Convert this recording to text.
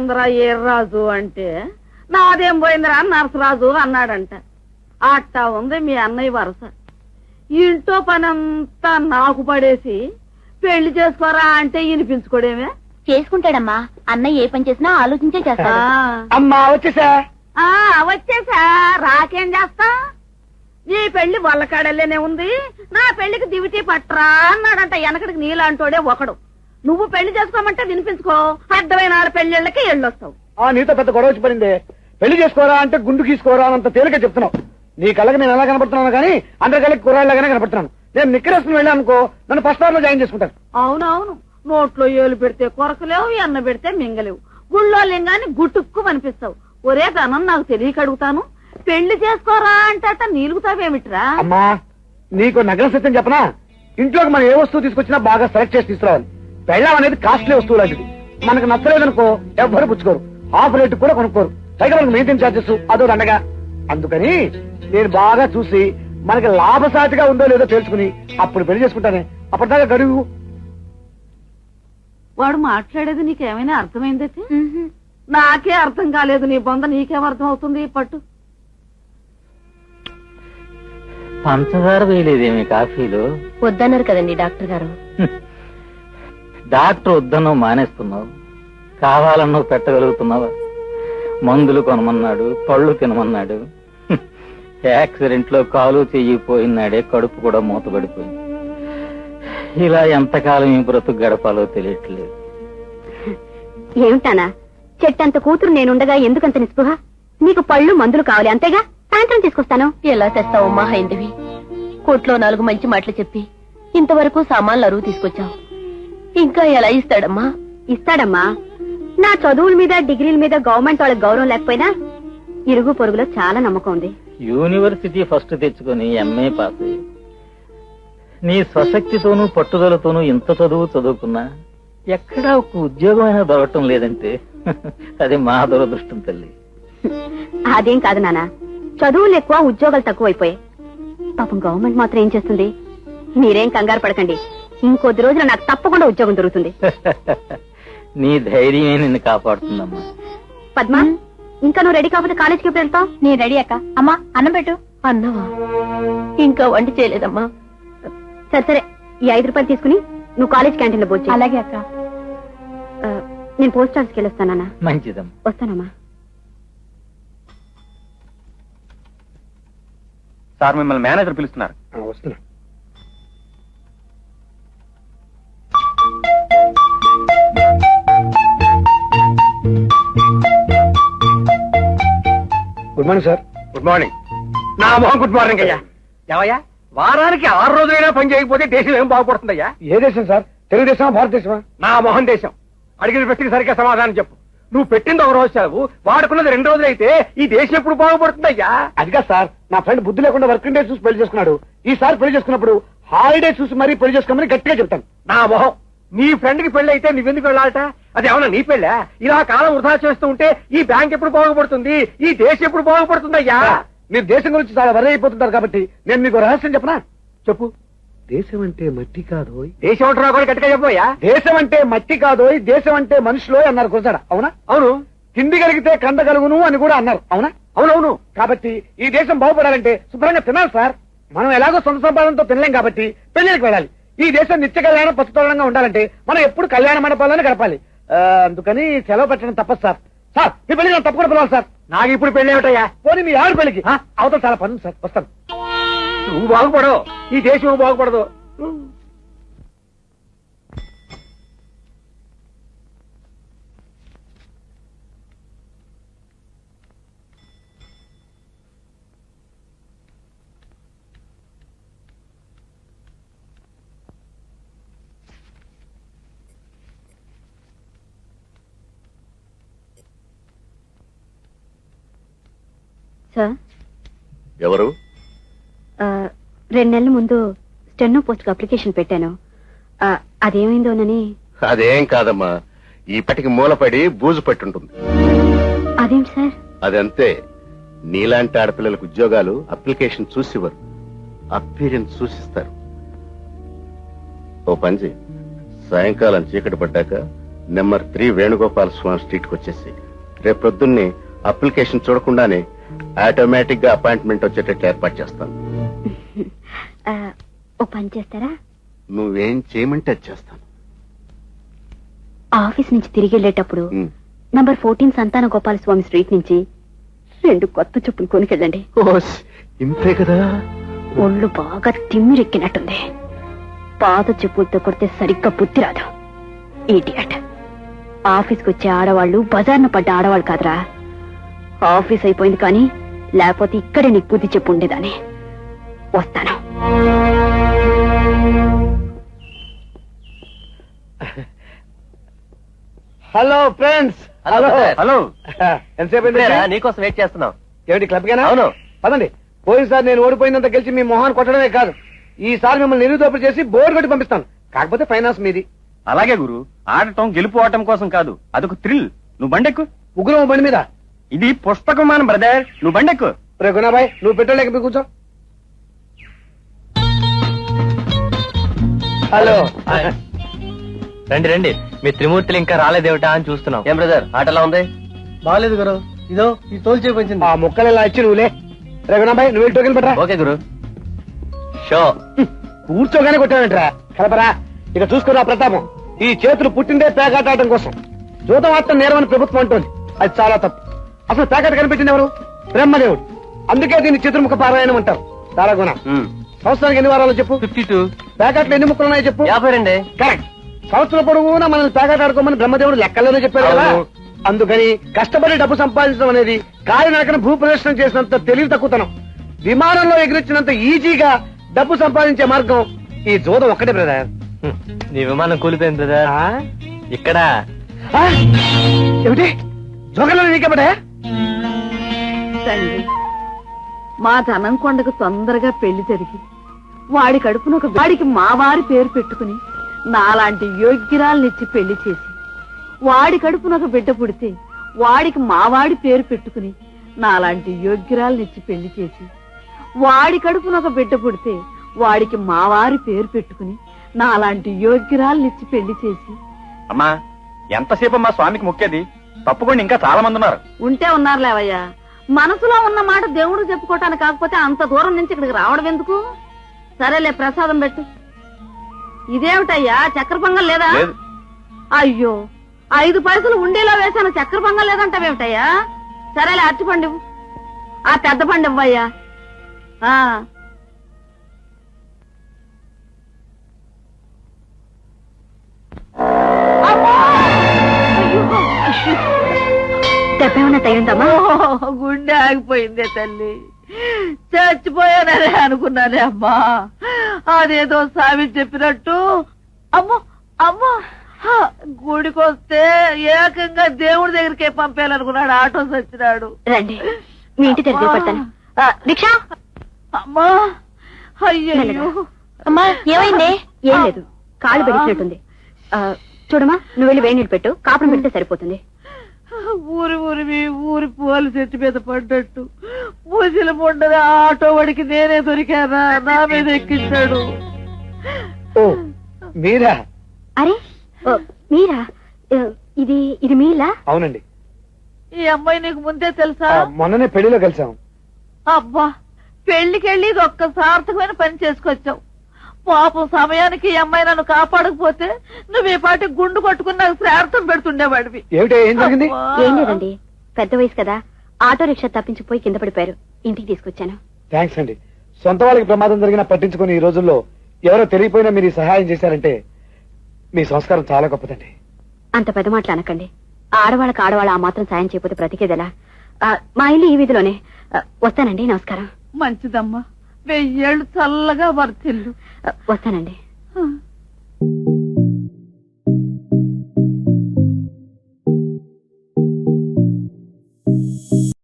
పోయిందిరా ఏర్రాజు అంటే, నాదేం పోయిందిరా నరసరాజు అన్నాడంట. అట్టా ఉంది మీ అన్నయ్య వరస. ఇంట్లో పనంతా నాకు పడేసి పెళ్లి చేసుకోరా అంటే వినిపించుకోడేమే. చేసుకుంటాడమ్మా, అన్నయ్య ఏ పని చేసినా ఆలోచించే చేస్తా. అమ్మా వచ్చేసా. వచ్చేసా, రాకేం చేస్తా. నీ పెళ్లి వల్లకాడల్లేనే ఉంది, నా పెళ్లికి దివిటీ పట్రా అన్నాడంట. వెనకడికి నీలాంటోడే ఒకడు. నువ్వు పెళ్లి చేసుకోమంటే వినిపించుకో, అర్థమైన ఆడ పెళ్లిళ్ళకి ఎళ్ళొస్తావు. నీతో పెద్ద గొడవ వచ్చి పడిందే. పెళ్లి చేసుకోరా అంటే గుండు గీసుకోరా అనంత తేలిక చెప్తున్నావు. నీ కళ్ళకి నేను ఎలా కనపడుతున్నాను కానీ అందరి కళ్ళకి కుర్రాళ్ళగానే కనపడుతున్నాను. నేను నిక్కరేసుకుని వెళ్ళాను అనుకో, నన్ను ఫస్ట్ ఫ్లోర్ లో జాయిన్ చేసుకుంటాను. అవునవును, నోట్లో ఏలు పెడితే కొరకలేవు, ఎన్న పెడితే మింగలేవు. గుళ్ళో లింగాన్ని గుట్టుక్కు అనిపిస్తావు. ఒరే గనం, నాకు తెలియక అడుగుతాను, పెళ్లి చేసుకోరా అంటే నీలుగుతావేమిట్రా? అమ్మా, నీకు నగర సత్యం చెప్పనా? ఇంట్లోకి మనం ఏ వస్తువు తీసుకొచ్చినా బాగా సెలెక్ట్ చేసి తీసుకురావాలి. పెళ్ళం అనేది కాస్ట్లీ వస్తువు లాంటిది. మనకు నచ్చలేదనుకో ఎవ్వరు పుచ్చుకోరు, హాఫ్ రేట్ కూడా కొనుక్కోరు. పైగా మనకు మెయింటైన్ చార్జెస్ అదో దండగా. అందుకని నేను బాగా చూసి మనకి లాభసాటిగా ఉందో లేదో తెలుసుకుని అప్పుడు పెళ్లి చేసుకుంటానే. అప్పటిదాకా గడువు. వాడు మాట్లాడేది నీకేమైనా అర్థమైందైతే? నాకే అర్థం కాలేదు. నీ బొంద నీకేం అర్థం అవుతుంది? పట్టు. పంచదార వేయలేదేమి కాఫీలో? వద్దన్నారు కదండి డాక్టర్ గారు. డాక్టర్ వద్దన్నో మానేస్తున్నావు, కావాలన్నో పెట్టగలుగుతున్నావా? మందులు కొనమన్నాడు, పళ్ళు తినమన్నాడు. యాక్సిడెంట్ లో కాలు చెయ్యిపోయినాడే కడుపు కూడా మూతపడిపోయింది. ఇలా ఎంతకాలం ఈ బ్రతుకు గడపాలో తెలియట్లేదు. ఏమిటానా, చెట్టంత కూతురు నేనుండగా ఎందుకంత నిస్పృహ? నీకు పళ్ళు మందులు కావాలి అంతేగా, సాయంత్రం తీసుకొస్తాను. ఎలా తెస్తావు మా హైందవి? కోట్లో 4 మంచి మాటలు చెప్పి ఇంతవరకు సామాన్లు అరువు తీసుకొచ్చావు. ఇంకా ఎలా ఇస్తాడమ్మా? ఇస్తాడమ్మా. నా చదువుల మీద డిగ్రీల మీద గవర్నమెంట్ వాళ్ళకి గౌరవం లేకపోయినా ఇరుగు పొరుగులో చాలా నమ్మకం ఉంది. యూనివర్సిటీ ఫస్ట్ తెచ్చుకుని ఎంఏ పాస్ అయ్యి నీ స్వశక్తితోనూ పట్టుదలతోనూ ఇంత చదువు చదువుకున్నా ఎక్కడా ఒక ఉద్యోగం అయినా దొరకటం లేదంటే అది మా దురదృష్టం తల్లి. అదేం కాదు నాన్న, చదువులు ఎక్కువ ఉద్యోగాలు తక్కువైపోయాయి. పాపం గవర్నమెంట్ మాత్రం ఏం చేస్తుంది? మీరేం కంగారు పడకండి, ఇంకొద్ది రోజులు నాకు తప్పకుండా ఉద్యోగం దొరుకుతుంది. నీ ధైర్యమే నిన్ను కాపాడుతుందమ్మా. పద్మా, ఇంకా నువ్వు రెడీ కాకపోతే కాలేజీకి ఎప్పుడు వెళ్తావు? నేను రెడీ అక్క. అమ్మా అన్నం పెట్టు. అన్నవా? ఇంకా వంట చేయలేదమ్మా. సరే సరే, ఈ 5 రూపాయలు తీసుకుని నువ్వు కాలేజ్ క్యాంటీన్ లో భోజనం. అలాగే అక్క. నేను పోస్ట్ ఆఫీస్కి వెళ్ళొస్తానన్నా. మంచిదమ్మా. వస్తానమ్మా. సార్ మిమ్మల్ని మేనేజర్ పిలుస్తున్నారు. వస్తున్నా. Good morning sir. Good morning. నా మొహం గుడ్ మార్నింగ్ అయ్యా. ఏవయ్యా, వారానికి 6 రోజులైనా పని చేయకపోతే దేశం ఏం బాగుపడుతుందయ్యా? ఏ దేశం సార్? తెలుగుదేశమా భారతదేశమా? నా మొహం దేశం. అడిగిన ప్రశ్నకి సరిగ్గా సమాధానం చెప్పు. నువ్వు పెట్టింది 1 రోజు సెలవు, వాడుకున్నది 2 రోజులైతే ఈ దేశం ఎప్పుడు బాగుపడుతుందయ్యా? అదిగా సార్, నా ఫ్రెండ్ బుద్ధి లేకుండా వర్కింగ్ డే చూసి పెళ్లి చేసుకున్నాడు. ఈసారి పెళ్లి చేసుకున్నప్పుడు హాలిడే చూసి మరీ పెళ్లి చేసుకోమని గట్టిగా చెప్తాను. నా మొహం. నీ ఫ్రెండ్ కి పెళ్లి అయితే నువ్వెందుకు వెళ్ళాలట? అది ఏమన్నా నీ పెళ్ళా? ఇలా కాలం వృధా చేస్తూ ఉంటే ఈ బ్యాంక్ ఎప్పుడు బాగుపడుతుంది, ఈ దేశం ఎప్పుడు బాగుపడుతుందయ్యా? మీరు దేశం గురించి చాలా వరి అయిపోతుంటారు కాబట్టి నేను మీకు రహస్యం చెప్పనా? చెప్పు. దేశం అంటే మట్టి కాదోయ్. దేశం అంటున్నా కూడా గట్టిగా చెప్పోయా. దేశం అంటే మట్టి కాదోయ్, దేశం అంటే మనుషులో అన్నారు కురసాడ. అవునా? అవును. తిండి కలిగితే కండ కలుగును అని కూడా అన్నారు. అవునా? అవునవును. కాబట్టి ఈ దేశం బాగుపడాలంటే శుభ్రంగా తినాలి సార్. మనం ఎలాగో సొంత సంపాదనతో తినలేం కాబట్టి పెళ్లికి వెళ్ళాలి. ఈ దేశం నిత్య కళ్యాణం పసుతోరణంగా ఉండాలంటే మనం ఎప్పుడు కళ్యాణ మండపాలను గడపాలి. అందుకని సెలవు పెట్టడం తప్పదు సార్. సార్ మీ పెళ్లి నేను తప్పకుండా పిలవాలి సార్. నాకు ఇప్పుడు పెళ్లి ఏమిటయ్యా? పోనీ మీ ఆవిడ పెళ్లికి అవతల చాలా పని సార్. వస్తాను. నువ్వు బాగుపడవు, ఈ దేశం బాగుపడదు. సార్, ఎవరు? 2 నెలల ముందు స్టెనో పోస్ట్ కు అప్లికేషన్ పెట్టాను. అదేమైందోనని. అదేం కాదమ్మా, ఇప్పటికి మూలపడి బూజు పట్టుంటుంది. అదేంటి సార్? అదంతే. నీలాంటి ఆడపిల్లలకు ఉద్యోగాలు అప్లికేషన్ చూసివ్వరు, అపీరెన్స్ చూసిస్తారు. ఓ పంచి, సాయంకాలం చీకటి పడ్డాక నెంబర్ 3 వేణుగోపాల స్వామి స్ట్రీట్ కి వచ్చేసి రేపు ప్రొద్దున్నే అప్లికేషన్ చూడకుండానే ఆటోమేటిక్ గా అపాయింట్మెంట్ వచ్చేటట్టు ఏర్పాటు చేస్తాను. ఓ పని చేస్తారా? నువ్వేం చేయమంటే అది చేస్తాను. ఆఫీస్ నుంచి తిరిగి వెళ్ళేటప్పుడు ఉమ్. నంబర్ 14 సంతాన గోపాల స్వామి స్ట్రీట్ నుంచి 2 కొత్త చెప్పులు కొనుకెళ్ళండి. ఓస్, ఇంతే కదా. ఒళ్ళు బాగా తిమ్మిరెక్కినట్టుంది. పాత చెప్పులతో కొడితే సరిగ్గా బుద్ధి రాదు. ఈడియట్. ఆఫీస్కి వచ్చే ఆడవాళ్ళు బజార్న పడ్డ ఆడవాళ్ళు కాదురా. ఆఫీస్ అయిపోయింది కానీ లేకపోతే ఇక్కడే నీకు బుద్ధి చెప్పు ఉండేదాన్ని. వస్తాను. Hello friends. హలో హలో, ఎంతసేపు నీకోసం వెయిట్ చేస్తున్నాం. ఏమిటి క్లబ్ గానా? అవును. పదండి. పోయినసారి నేను ఓడిపోయినంత గెలిచి మీ మొహాన్ని కొట్టడమే కాదు, ఈసారి మిమ్మల్ని నిరుదోపుడు చేసి బోర్డు కొట్టి పంపిస్తాను. కాకపోతే ఫైనాన్స్ మీది. అలాగే గురు, ఆడటం గెలుపు ఆడటం కోసం కాదు, అదొక థ్రిల్. నువ్వు బండెక్కు. ముగ్గురు బండి మీద. ఇది పుష్పకుమానం బ్రదర్, నువ్వు బండెక్కు. రే గుణాబాయ్, నువ్వు పెట్రోల్ ఎక్కి కూర్చో. హలో. రండి రండి, మీ త్రిమూర్తులు ఇంకా రాలేదేమిటా అని చూస్తున్నాం. ఏం బ్రదర్, ఆటలా ఉంది? బాగాలేదు గురు. ఇదో ఈ తోలు చేయించింది. ఆ ముక్కలు ఇలా ఇచ్చి నువ్వులే. రే గుణాబాయ్, నువ్వు టోకెన్ పెట్టరా. ఓకే గురు. షో. కూర్చోగానే కొట్టానంటరా కలపరా. ఇక చూసుకున్నా ప్రతాపం. ఈ చేతులు పుట్టిందే పేకాట ఆడటం కోసం. జూతం ఆడటం నేరమని ప్రభుత్వం అంటోంది. అది చాలా తప్పు. అసలు పేకాట కనిపెట్టింది ఎవరు? బ్రహ్మదేవుడు. అందుకే దీన్ని చతుర్ముఖ పారాయణం అంటారు. చాలా గుణ. సంవత్సరానికి ఎన్ని వారాలు చెప్పు? 52. పేకాట్లు ఎన్ని ముక్కలు ఉన్నాయో చెప్పు? 52. కరెక్ట్. సంవత్సరం పొడవునా మనల్ని పేకాట ఆడుకోమని బ్రహ్మదేవుడు లెక్కల్లోనే చెప్పారు కదా. అందుకని కష్టపడి డబ్బు సంపాదించడం అనేది కాలినడకన భూ ప్రదర్శన చేసినంత తెలివి తక్కువతనం. విమానంలో ఎగిరించినంత ఈజీగా డబ్బు సంపాదించే మార్గం ఈ జోదం ఒక్కటే బ్రదర్. నీ విమానం కూలిపోయింది బ్రదర్. ఇక్కడ ఏమిటి జోగంలో నీకేపడా? తండ్రి, మా ధనంకొండకు తొందరగా పెళ్లి జరిగి వాడి కడుపున వాడికి మావారి పేరు పెట్టుకుని నాలాంటి యోగ్యురాలనిచ్చి పెళ్లి చేసి వాడి కడుపున ఒక బిడ్డ పుడితే వాడికి మావాడి పేరు పెట్టుకుని నాలాంటి యోగ్యురాలనిచ్చి పెళ్లి చేసి వాడి కడుపున ఒక బిడ్డ పుడితే వాడికి మావారి పేరు పెట్టుకుని నాలాంటి యోగ్యురాలనిచ్చి పెళ్లి చేసి. అమ్మా, ఎంతసేపు మా స్వామికి మొక్కేది? తప్పకుండా ఇంకా చాలా మంది ఉన్నారు. ఉంటే ఉన్నారు లేవయ్యా. మనసులో ఉన్న మాట దేవుడు చెప్పుకోవటానికి కాకపోతే అంత దూరం నుంచి ఇక్కడికి రావడం ఎందుకు? సరేలే, ప్రసాదం పెట్టు. ఇదేమిటయ్యా, చక్కెర పొంగల్ లేదా? అయ్యో, 5 పైసలు ఉండేలా వేసాను, చక్కెర పొంగల్ లేదంటావేమిటయ్యా? సరేలే, అరటి పండు, ఆ పెద్ద పండు ఇవ్వయ్యా. దెబ్బేమన్నా తగిందమ్మా? గుండె ఆగిపోయిందే తల్లి. చచ్చిపోయాననే అనుకున్నానే అమ్మా. అదేదో స్వామి చెప్పినట్టు అమ్మో అమ్మో గుడికొస్తే ఏకంగా దేవుడి దగ్గరికే పంపేయాలనుకున్నాడు. ఆటో సచ్చినాడు. రండి, మీ ఇంటి దగ్గర పడతాను. రిక్షా. అమ్మా, అయ్యో అమ్మా, ఏమైంది? ఏం లేదు, కాళ్ళు పెరిగినట్టుంది. చూడమ్మా, నువ్వు వెళ్ళి వేడి నీళ్ళు పెట్టు, కాపురం పెడితే సరిపోతుంది. ఊరి పూలు చెట్టు మీద పడ్డట్టు పూజలు ఉండదు. ఆటో వాడికి నేనే దొరికానా, నా మీద ఎక్కించాడు. ఓ మీరా? అరే మీరా? ఇది మీలా? అవునండి. ఈ అమ్మాయి నీకు ముందే తెలుసా? మొన్ననే పెళ్లిలో కలిసాం. అబ్బా, పెళ్లికెళ్ళి ఇది ఒక్క సార్థకమైన పని చేసుకొచ్చావు. పాపం సమయానికి ఈ అమ్మాయి నన్ను కాపాడకపోతే నువ్వు ఈ పాటి గుండు కొట్టుకుని నాకు శ్రార్థం పెడుతుండేవాడివి. ఏమిటి, ఏం జరిగింది? ఏం లేదండి, పెద్ద వయసు కదా, ఆటో రిక్షా తప్పించిపోయి కింద పడిపోయారు. ఇంటికి తీసుకొచ్చాను. థ్యాంక్స్ అండి. సొంత వాళ్ళకి ప్రమాదం జరిగినా పట్టించుకుని ఈ రోజుల్లో ఎవరో తెలియపోయినా మీరు సహాయం చేశారంటే మీ సంస్కారం చాలా గొప్పదండి. అంత పెద్ద మాటలు అనకండి. ఆడవాళ్ళకి ఆడవాళ్ళ ఆ మాత్రం సాయం చేయకపోతే బ్రతికేదెలా? మా ఇల్లు ఈ వీధిలోనే. వస్తానండి, నమస్కారం. మంచిదమ్మా, 1000 ఏళ్ళు చల్లగా వర్తిల్లు. వస్తానండి.